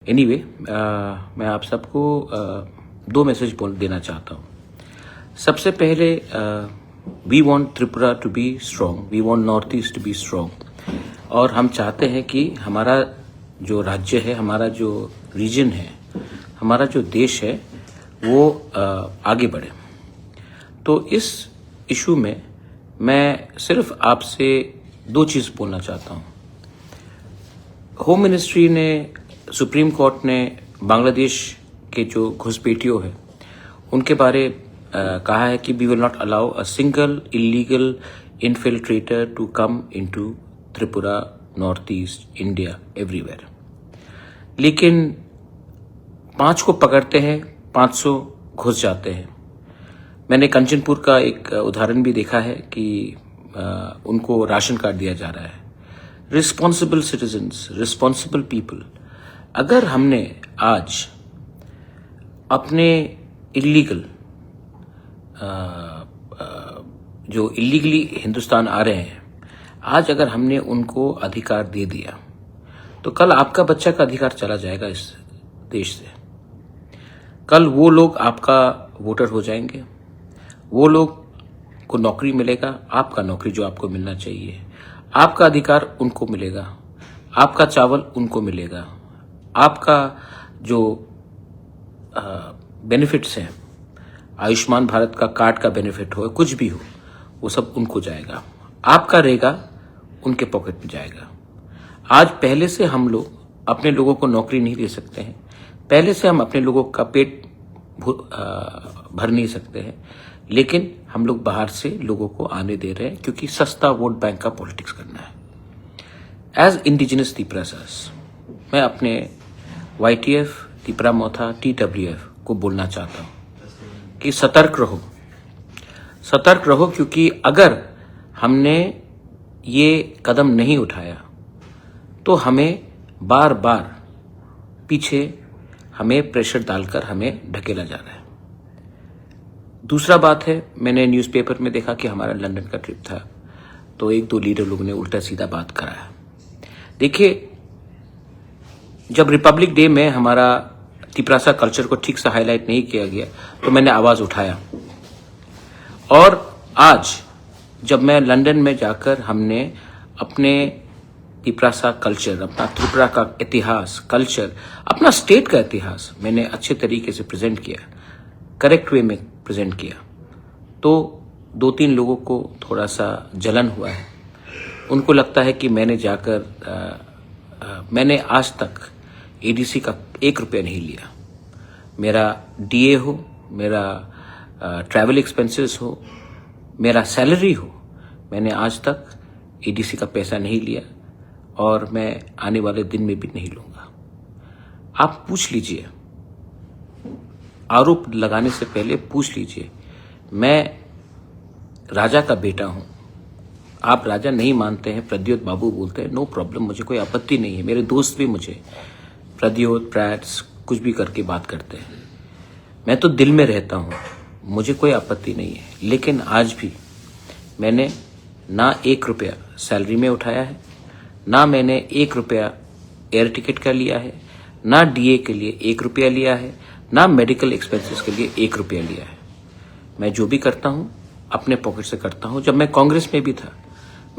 Anyway मैं आप सबको दो मैसेज बोल देना चाहता हूँ। सबसे पहले we want Tripura to be strong, we want North East to be strong, और हम चाहते हैं कि हमारा जो राज्य है, हमारा जो रीजन है, हमारा जो देश है वो आगे बढ़े। तो इस इशू में मैं सिर्फ आपसे दो चीज़ बोलना चाहता हूँ। होम मिनिस्ट्री ने, सुप्रीम कोर्ट ने बांग्लादेश के जो घुसपैठियों हैं उनके बारे कहा है कि we will not allow a single illegal infiltrator to come into Tripura, north east India, everywhere. लेकिन 5 को पकड़ते हैं, 500 घुस जाते हैं। मैंने कंचनपुर का एक उदाहरण भी देखा है कि उनको राशन कार्ड दिया जा रहा है। रिस्पॉन्सिबल सिटीजन्स, रिस्पॉन्सिबल पीपल, अगर हमने आज अपने इलीगल जो इलीगली हिंदुस्तान आ रहे हैं, आज अगर हमने उनको अधिकार दे दिया तो कल आपका बच्चा का अधिकार चला जाएगा इस देश से। कल वो लोग आपका वोटर हो जाएंगे, वो लोग को नौकरी मिलेगा, आपका नौकरी जो आपको मिलना चाहिए, आपका अधिकार उनको मिलेगा, आपका चावल उनको मिलेगा, आपका जो बेनिफिट्स हैं, आयुष्मान भारत का कार्ड का बेनिफिट हो, कुछ भी हो, वो सब उनको जाएगा, आपका रहेगा उनके पॉकेट में जाएगा। आज पहले से हम लोग अपने लोगों को नौकरी नहीं दे सकते हैं, पहले से हम अपने लोगों का पेट भर नहीं सकते हैं, लेकिन हम लोग बाहर से लोगों को आने दे रहे हैं क्योंकि सस्ता वोट बैंक का पॉलिटिक्स करना है। एज इंडिजिनस त्रिपुरासास, मैं अपने YTF, त्रिपुरा मोथा, TWF को बोलना चाहता हूं कि सतर्क रहो, सतर्क रहो, क्योंकि अगर हमने ये कदम नहीं उठाया तो हमें बार बार पीछे हमें प्रेशर डालकर हमें ढकेला जा रहा है। दूसरा बात है, मैंने न्यूज़पेपर में देखा कि हमारा लंदन का ट्रिप था तो 1-2 लीडर लोगों ने उल्टा सीधा बात कराया। देखिए, जब रिपब्लिक डे में हमारा त्रिपुरा कल्चर को ठीक से हाईलाइट नहीं किया गया तो मैंने आवाज़ उठाया, और आज जब मैं लंदन में जाकर हमने अपने त्रिपुरा कल्चर, अपना त्रिपुरा का इतिहास, कल्चर, अपना स्टेट का इतिहास मैंने अच्छे तरीके से प्रेजेंट किया, करेक्ट वे में प्रेजेंट किया, तो 2-3 लोगों को थोड़ा सा जलन हुआ है। उनको लगता है कि मैंने जाकर मैंने आज तक ADC का 1 रुपया नहीं लिया। मेरा DA हो, मेरा ट्रैवल एक्सपेंसेस हो, मेरा सैलरी हो, मैंने आज तक ADC का पैसा नहीं लिया और मैं आने वाले दिन में भी नहीं लूँगा। आप पूछ लीजिए, आरोप लगाने से पहले पूछ लीजिए, मैं राजा का बेटा हूँ, आप राजा नहीं मानते हैं, प्रद्योत बाबू बोलते हैं, नो प्रॉब्लम, मुझे कोई आपत्ति नहीं है। मेरे दोस्त भी मुझे प्रद्योत, प्रैट्स कुछ भी करके बात करते हैं, मैं तो दिल में रहता हूँ, मुझे कोई आपत्ति नहीं है। लेकिन आज भी मैंने ना 1 रुपया सैलरी में उठाया है, ना मैंने 1 रुपया एयर टिकट का लिया है, ना DA के लिए 1 रुपया लिया है, ना मेडिकल एक्सपेंसेस के लिए 1 रुपया लिया है। मैं जो भी करता हूँ अपने पॉकेट से करता हूँ। जब मैं कांग्रेस में भी था,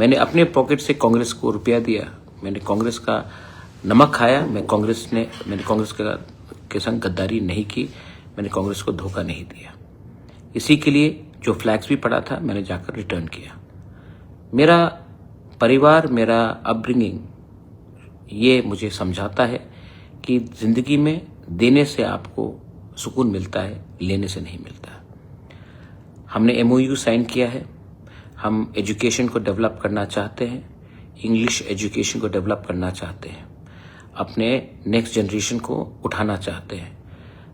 मैंने अपने पॉकेट से कांग्रेस को रुपया दिया, मैंने कांग्रेस का नमक खाया, मैंने कांग्रेस के संग गद्दारी नहीं की, मैंने कांग्रेस को धोखा नहीं दिया। इसी के लिए जो फ्लैग्स भी पड़ा था मैंने जाकर रिटर्न किया। मेरा परिवार, मेरा अपब्रिंगिंग ये मुझे समझाता है कि जिंदगी में देने से आपको सुकून मिलता है, लेने से नहीं मिलता। हमने MOU साइन किया है, हम एजुकेशन को डेवलप करना चाहते हैं, इंग्लिश एजुकेशन को डेवलप करना चाहते हैं, अपने नेक्स्ट जनरेशन को उठाना चाहते हैं,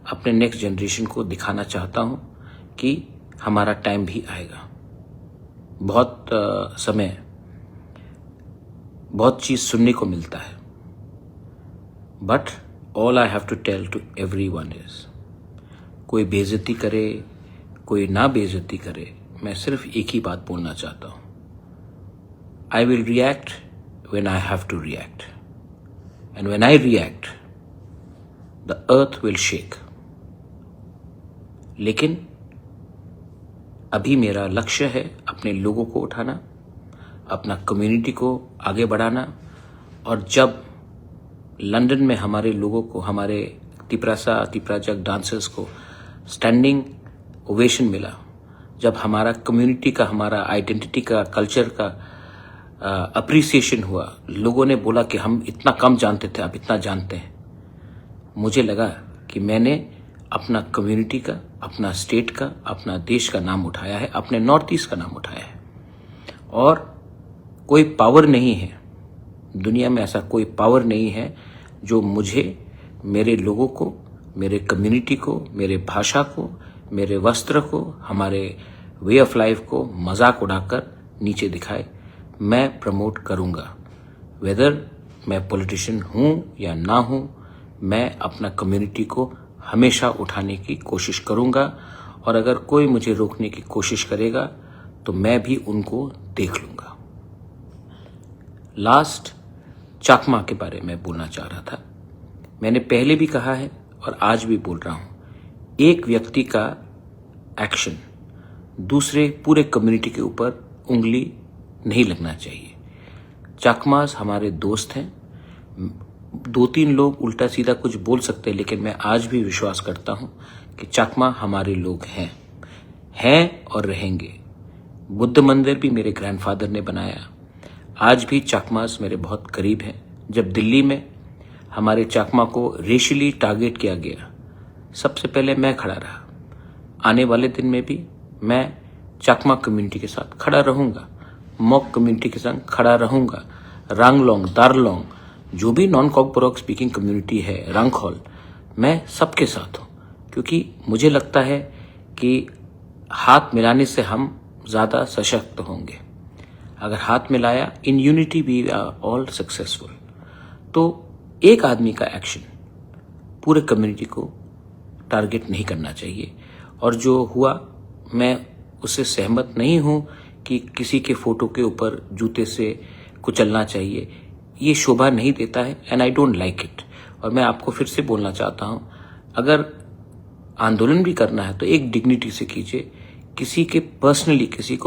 अपने नेक्स्ट जनरेशन को दिखाना चाहता हूं कि हमारा टाइम भी आएगा। बहुत समय, बहुत चीज़ सुनने को मिलता है, but all I have to tell to everyone is, कोई बेइज्जती करे, कोई ना बेइज्जती करे, मैं सिर्फ एक ही बात बोलना चाहता हूं, I will react when I have to react, and when I react the earth will shake. लेकिन अभी मेरा लक्ष्य है अपने लोगों को उठाना, अपना कम्युनिटी को आगे बढ़ाना। और जब लंदन में हमारे लोगों को, हमारे तिपराजक डांसर्स को स्टैंडिंग ओवेशन मिला, जब हमारा कम्युनिटी का, हमारा आइडेंटिटी का, कल्चर का अप्रिसिएशन हुआ, लोगों ने बोला कि हम इतना कम जानते थे, अब इतना जानते हैं, मुझे लगा कि मैंने अपना कम्युनिटी का, अपना स्टेट का, अपना देश का नाम उठाया है, अपने नॉर्थ ईस्ट का नाम उठाया है। और कोई पावर नहीं है दुनिया में, ऐसा कोई पावर नहीं है जो मुझे, मेरे लोगों को, मेरे कम्युनिटी को, मेरे भाषा को, मेरे वस्त्र को, हमारे वे ऑफ लाइफ को मजाक उड़ाकर नीचे दिखाए। मैं प्रमोट करूंगा, वेदर मैं पॉलिटिशियन हूं या ना हूं, मैं अपना कम्युनिटी को हमेशा उठाने की कोशिश करूंगा। और अगर कोई मुझे रोकने की कोशिश करेगा तो मैं भी उनको देख लूंगा। लास्ट चकमा के बारे में बोलना चाह रहा था। मैंने पहले भी कहा है और आज भी बोल रहा हूं, एक व्यक्ति का एक्शन दूसरे पूरे कम्युनिटी के ऊपर उंगली नहीं लगना चाहिए। चकमास हमारे दोस्त हैं। 2-3 लोग उल्टा सीधा कुछ बोल सकते हैं, लेकिन मैं आज भी विश्वास करता हूं कि चकमा हमारे लोग हैं और रहेंगे। बुद्ध मंदिर भी मेरे ग्रैंडफादर ने बनाया। आज भी चकमास मेरे बहुत करीब हैं। जब दिल्ली में हमारे चकमा को रेशियली टारगेट किया गया, सबसे पहले मैं खड़ा रहा। आने वाले दिन में भी मैं चकमा कम्युनिटी के साथ खड़ा रहूंगा, मॉक कम्युनिटी के साथ खड़ा रहूंगा, रांगलोंग, दारलोंग, जो भी नॉन कॉकबोरोक स्पीकिंग कम्युनिटी है, रंगखोल, मैं सबके साथ हूं। क्योंकि मुझे लगता है कि हाथ मिलाने से हम ज्यादा सशक्त होंगे। अगर हाथ मिलाया, in unity we are all successful. तो एक आदमी का एक्शन पूरे कम्युनिटी को टारगेट नहीं करना चाहिए। और जो हुआ, मैं उससे सहमत नहीं हूं कि किसी के फोटो के ऊपर जूते से कुचलना चाहिए। ये शोभा नहीं देता है and I don't like it. और मैं आपको फिर से बोलना चाहता हूं, अगर आंदोलन भी करना है तो एक डिग्निटी से कीजिए। किसी को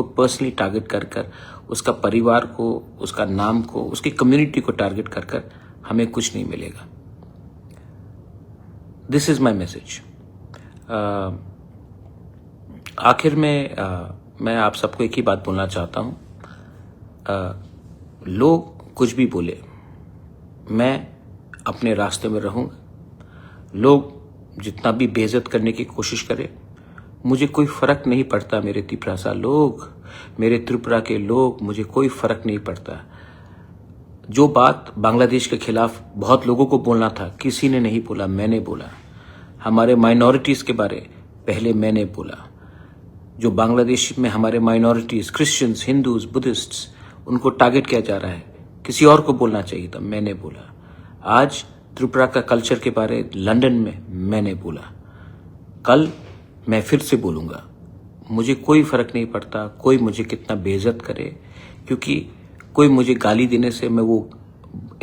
पर्सनली टारगेट कर उसका परिवार को, उसका नाम को, उसकी कम्युनिटी को टारगेट कर हमें कुछ नहीं मिलेगा। This is my message. आखिर में मैं आप सबको एक ही बात बोलना चाहता हूं, लोग कुछ भी बोले, मैं अपने रास्ते में रहूंगा। लोग जितना भी बेइज्जत करने की कोशिश करें, मुझे कोई फर्क नहीं पड़ता। मेरे तिपरासा लोग, मेरे त्रिपुरा के लोग, मुझे कोई फर्क नहीं पड़ता। जो बात बांग्लादेश के खिलाफ बहुत लोगों को बोलना था, किसी ने नहीं बोला, मैंने बोला। हमारे माइनॉरिटीज के बारे पहले मैंने बोला। जो बांग्लादेश में हमारे माइनॉरिटीज, क्रिश्चियंस, हिंदूज, बुद्धिस्ट्स, उनको टारगेट किया जा रहा है, किसी और को बोलना चाहिए था, मैंने बोला। आज त्रिपुरा का कल्चर के बारे लंदन में मैंने बोला। कल मैं फिर से बोलूंगा। मुझे कोई फर्क नहीं पड़ता कोई मुझे कितना बेइज्जत करे, क्योंकि कोई मुझे गाली देने से मैं वो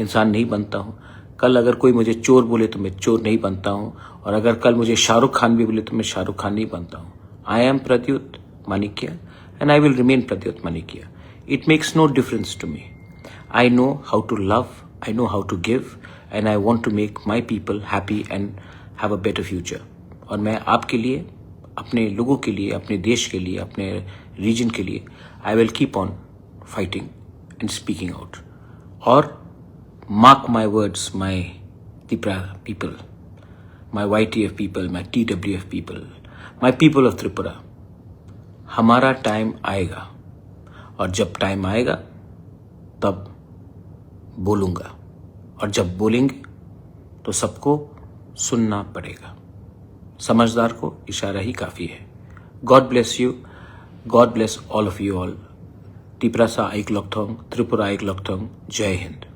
इंसान नहीं बनता हूं। कल अगर कोई मुझे चोर बोले तो मैं चोर नहीं बनता हूं, और अगर कल मुझे शाहरुख खान भी बोले तो मैं शाहरुख खान नहीं बनता हूं। I am Pradyot Manikya and I will remain Pradyot Manikya. It makes no difference to me. I know how to love, I know how to give, and I want to make my people happy and have a better future. और मैं आपके लिए, अपने लोगों के लिए, अपने देश के लिए, अपने रीजन के लिए I will keep on fighting and speaking out. और mark my words, my Tripura people, my YTF people, my TWF people, my people of Tripura, हमारा टाइम आएगा। और जब टाइम आएगा तब बोलूंगा, और जब बोलेंगे तो सबको सुनना पड़ेगा। समझदार को इशारा ही काफी है। God bless you, God bless all of you all. Tiprasa आइक लॉकथोंग, त्रिपुरा आइक लॉकथोंग। जय हिंद।